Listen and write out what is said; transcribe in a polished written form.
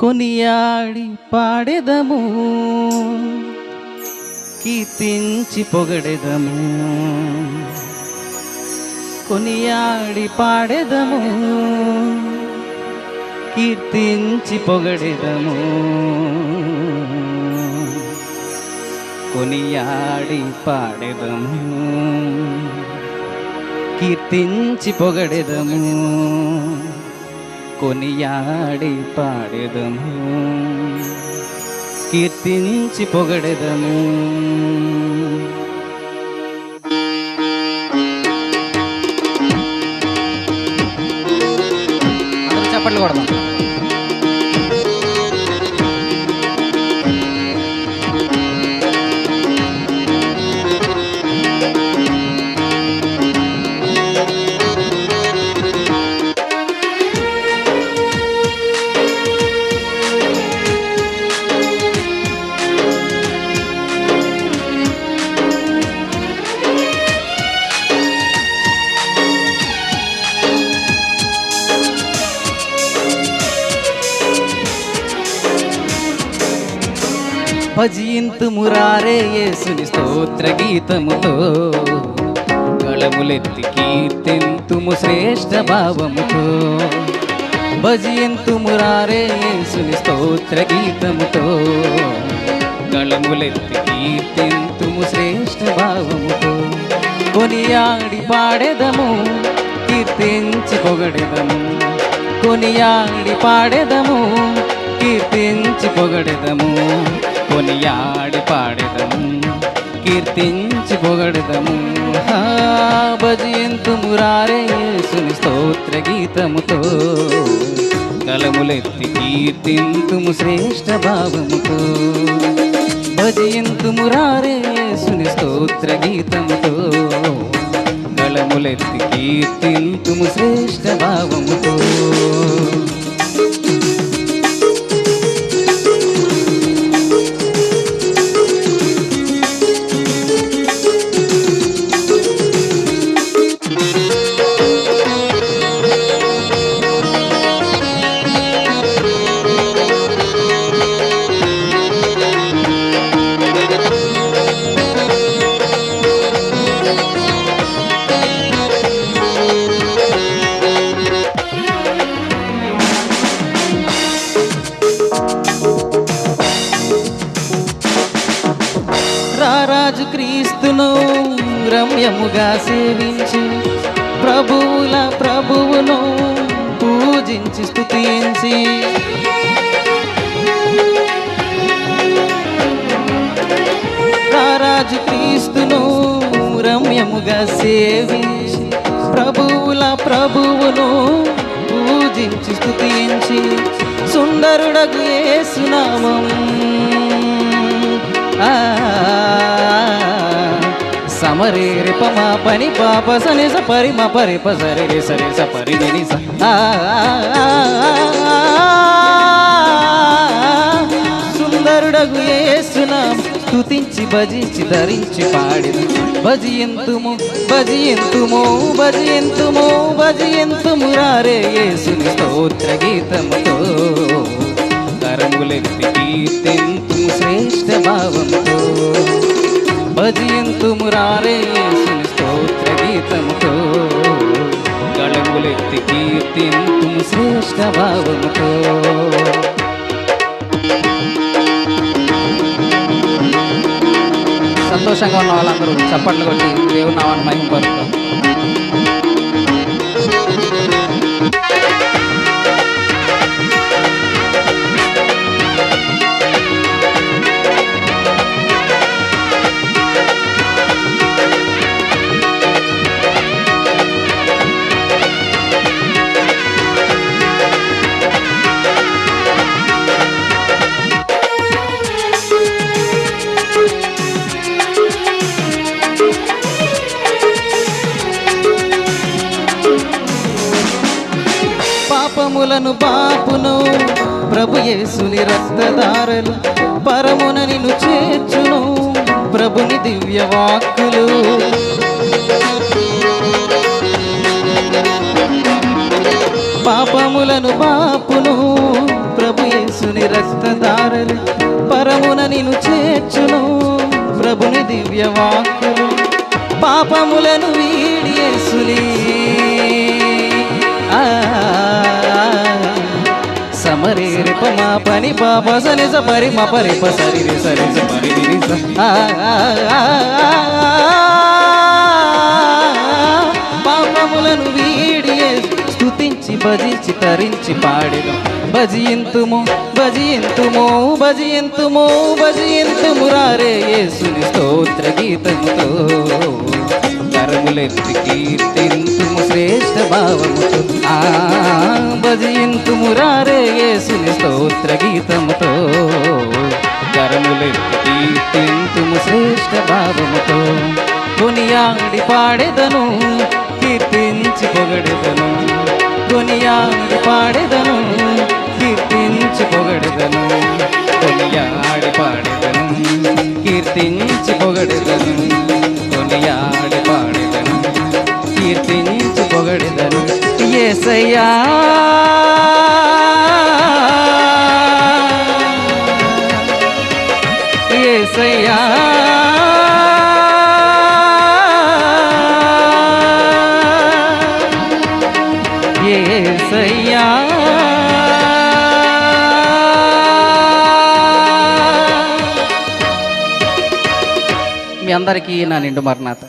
కొనియాడి పాడెదము, కీర్తించి పొగడెదము. కొనియాడి పాడెదము, కీర్తించి పొగడెదము. కొనియాడి పాడెదము, కీర్తించి పొగడెదము. కొనియాడి పాడెదము, కీర్తించి పొగడెదము. చప్పట్లు కొడదాం. భజింతు మురారే యేసుని స్తోత్ర గీతముతో, గళములెత్తి కీర్తింతుము శ్రేష్ఠ భావముతో. భజింతు మురారే యేసుని స్తోత్ర గీతముతో, గళములెత్తి కీర్తింతుము శ్రేష్ఠ భావముతో. కొనియాడి పాడెదము, కీర్తించి పొగడెదము. కొనియాడి పాడెదము, కీర్తించి పొగడెదము. కొనియాడి పాడెదము, కీర్తించి పొగడెదము. భజింతు మురారే యేసుని స్తోత్ర గీతముతో, గళములెత్తి కీర్తింతుము శ్రేష్ఠ భావముతో. భజింతు మురారే యేసుని స్తోత్ర గీతముతో, గళములెత్తి కీర్తింతుము శ్రేష్ఠ భావముతో. రారాజు క్రీస్తును రమ్యముగా సేవించి, ప్రభువుల ప్రభువును పూజించి స్తుతించి, రారాజు క్రీస్తును రమ్యముగా సేవించి, ప్రభువుల ప్రభువును పూజించి స్తుతించి, సుందరుడగు యేసునామం సమరే రే పమ పని పాప సని స పరి మ పరి ప సరి రే సరి స పరి ని స. సుందరుడగు యేసునామం స్తుతించి భజించి ధరించి పాడిన. భజియంతుము భజియంతుము భజియంతుము భజియంతుము రారే యేసుని స్తోత్ర గీతముతో, కరములెత్తి కీర్తింతుము శ్రేష్ఠ భావముతో. భజియంతు మురారే యేసుని స్తోత్ర గీతముతో, గళములెత్తి కీర్తింతుము శ్రేష్ఠ భావముతో. సంతోషంగా ఉన్న వాళ్ళందరూ చప్పట్లు కొట్టి దేవుని నామాన్ని మహిమపరుస్తారు. పాపములను బాపును ప్రభు యేసుని రక్తధారలు, పరమున నిన్ను చేర్చును ప్రభుని దివ్య వాక్కులు. పాపములను బాపును ప్రభు యేసు యేసుని రక్తధారలు పరమున నిన్ను చేర్చును ప్రభుని దివ్య వాక్కులు పాపములను వీడి యేసుని సమరే రిపమా పని పాప సనిస పరి మ పరి ప సరి రి సరి స పరి రి స పాపములను వీడి స్తుతించి భజించి తరించి పాడెను భజింతుము భజింతుము భజింతుము భజింతుము రారే యేసుని స్తోత్ర గీతముతో కరములెత్తి కీర్తింతుము శ్రేష్ఠ భావముతో భజింతుము రారే యేసుని స్తోత్ర గీతముతో కరములెత్తి కీర్తింతుము శ్రేష్ఠ భావముతో కొనియాడి పాడెదను కీర్తించి పొగడెదను కొనియాడి పాడెదను కీర్తించి పొగడెదను కొనియాడి పాడెదను కీర్తించి పొగడెదను కొనియాడి పాడెదను కీర్తించి పొగడెదను యేసయ్యా యేసయ్యా యేసయ్యా మీ అందరికీ నా నిండు మరణాత.